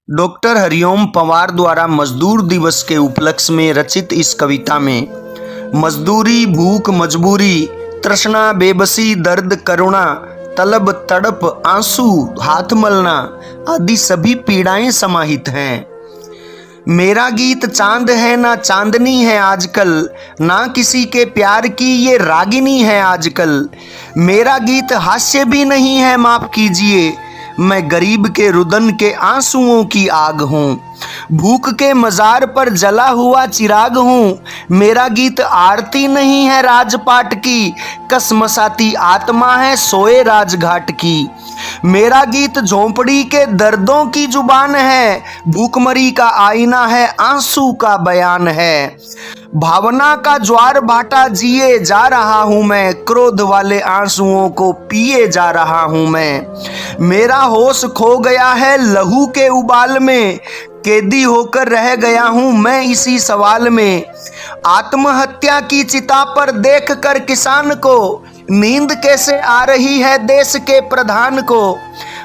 Doctor Hariom Panwar द्वारा मजदूर दिवस के उपलक्ष्य में रचित इस कविता में मजदूरी, भूख, मजबूरी, तृष्णा, बेबसी, दर्द, करुणा, तलब, तड़प, आंसू, हाथ मलना आदि सभी पीड़ाएं समाहित हैं। मेरा गीत चांद है ना चांदनी है आजकल, ना किसी के प्यार की ये रागिनी है आजकल। मेरा गीत हास्य भी नहीं है, माफ कीजिए, मैं गरीब के रुदन के आंसुओं की आग हूँ, भूख के मजार पर जला हुआ चिराग हूँ। मेरा गीत आरती नहीं है राजपाट की, कसमसाती आत्मा है सोए राजघाट की। मेरा गीत झोंपड़ी के दर्दों की जुबान है, भूखमरी का आईना है, आंसू का बयान है। भावना का ज्वार भाटा जिए जा रहा हूं मैं, क्रोध वाले आंसुओं को पिए जा रहा हूं मैं। मेरा होश खो गया है लहू के उबाल में, कैदी होकर रह गया हूं मैं इसी सवाल में। आत्महत्या की चिता पर देख कर किसान को नींद कैसे आ रही है देश के प्रधान को।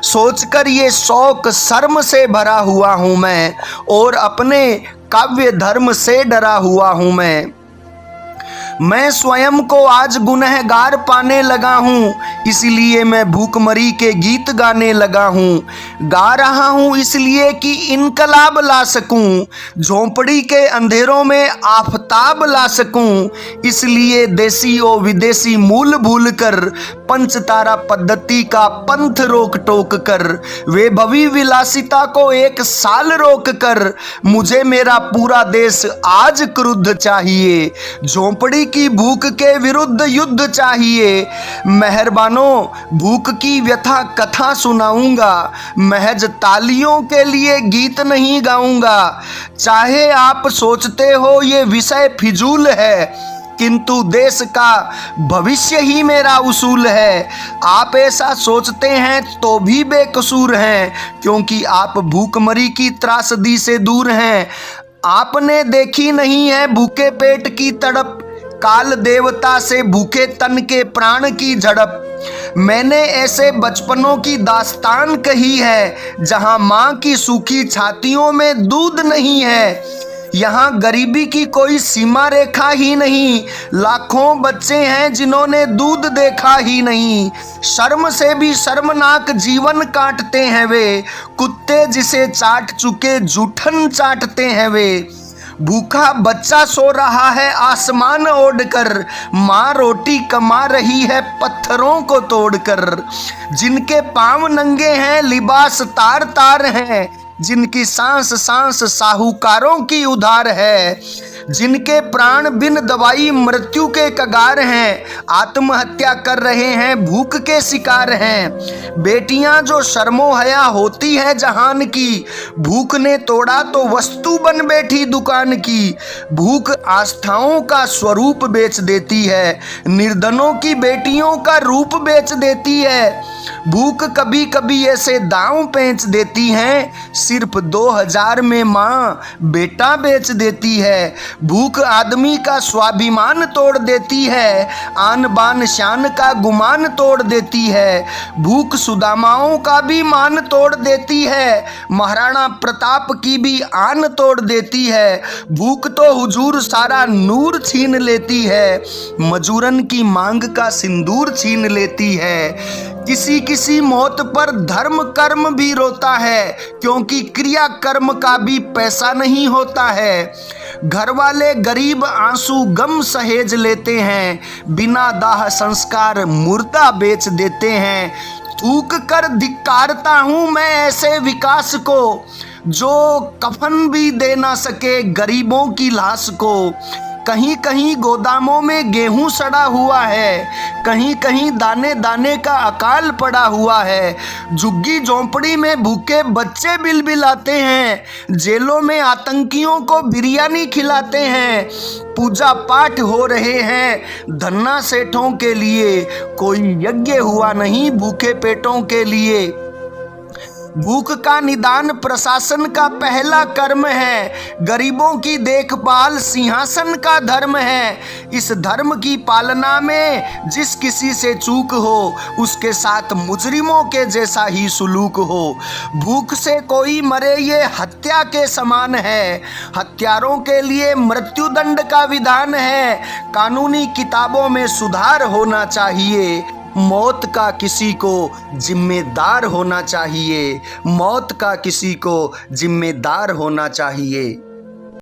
सोचकर ये शौक शर्म से भरा हुआ हूं मैं, और अपने काव्य धर्म से डरा हुआ हूं मैं स्वयं को आज गुनहगार पाने लगा हूँ, इसलिए मैं भूखमरी के गीत गाने लगा हूँ। गा रहा हूँ इसलिए कि इनकलाब ला सकूँ, झोंपड़ी के अंधेरों में आफताब ला सकूँ। इसलिए देसी और विदेशी मूल भूल कर, पंचतारा पद्धति का पंथ रोक टोक कर, वे भवी विलासिता को एक साल रोक कर, मुझे मेरा पूरा देश आज क्रुद्ध चाहिए। झोंपड़ी की भूख के विरुद्ध युद्ध चाहिए। मेहरबानों, भूख की व्यथा कथा सुनाऊंगा, महज तालियों के लिए गीत नहीं गाऊंगा। चाहे आप सोचते हो ये विषय फिजूल है, किंतु देश का भविष्य ही मेरा उसूल है। आप ऐसा सोचते हैं तो भी बेकसूर हैं, क्योंकि आप भूखमरी की त्रासदी से दूर हैं। आपने देखी नहीं है भूखे पेट की तड़प, काल देवता से भूखे तन के प्राण की झड़प। मैंने ऐसे बचपनों की दास्तान कही है, जहां मां की सूखी छातियों में दूध नहीं है। यहाँ गरीबी की कोई सीमा रेखा ही नहीं, लाखों बच्चे हैं जिन्होंने दूध देखा ही नहीं। शर्म से भी शर्मनाक जीवन काटते हैं वे, कुत्ते जिसे चाट चुके जूठन चाटते हैं वे। भूखा बच्चा सो रहा है आसमान ओढ़कर, माँ रोटी कमा रही है पत्थरों को तोड़कर। जिनके पांव नंगे हैं लिबास तार तार हैं, जिनकी सांस सांस साहूकारों की उधार है। जिनके प्राण बिन दवाई मृत्यु के कगार हैं, आत्महत्या कर रहे हैं, भूख के शिकार हैं। बेटियां जो शर्मो हया होती है जहान की, भूख ने तोड़ा तो वस्तु बन बैठी दुकान की। भूख आस्थाओं का स्वरूप बेच देती है, निर्धनों की बेटियों का रूप बेच देती है। भूख कभी कभी ऐसे दांव पेंच देती हैं, सिर्फ 2000 में माँ बेटा बेच देती है। भूख आदमी का स्वाभिमान तोड़ देती है, आन बान शान का गुमान तोड़ देती है। भूख सुदामाओं का भी मान तोड़ देती है, महाराणा प्रताप की भी आन तोड़ देती है। भूख तो हुजूर सारा नूर छीन लेती है, मजूरन की मांग का सिंदूर छीन लेती है। किसी किसी मौत पर धर्म कर्म भी रोता है, क्योंकि क्रिया कर्म का भी पैसा नहीं होता है। घर वाले गरीब आंसू गम सहेज लेते हैं, बिना दाह संस्कार मुर्दा बेच देते हैं। थूक कर धिक्कारता हूं मैं ऐसे विकास को, जो कफन भी दे ना सके गरीबों की लाश को। कहीं कहीं गोदामों में गेहूं सड़ा हुआ है, कहीं कहीं दाने दाने का अकाल पड़ा हुआ है। झुग्गी झोंपड़ी में भूखे बच्चे बिलबिलाते हैं, जेलों में आतंकियों को बिरयानी खिलाते हैं। पूजा पाठ हो रहे हैं धन्ना सेठों के लिए, कोई यज्ञ हुआ नहीं भूखे पेटों के लिए। भूख का निदान प्रशासन का पहला कर्म है। गरीबों की देखभाल सिंहासन का धर्म है। इस धर्म की पालना में जिस किसी से चूक हो उसके साथ मुजरिमों के जैसा ही सुलूक हो। भूख से कोई मरे ये हत्या के समान है। हत्यारों के लिए मृत्युदंड का विधान है। कानूनी किताबों में सुधार होना चाहिए। मौत का किसी को जिम्मेदार होना चाहिए। मौत का किसी को जिम्मेदार होना चाहिए।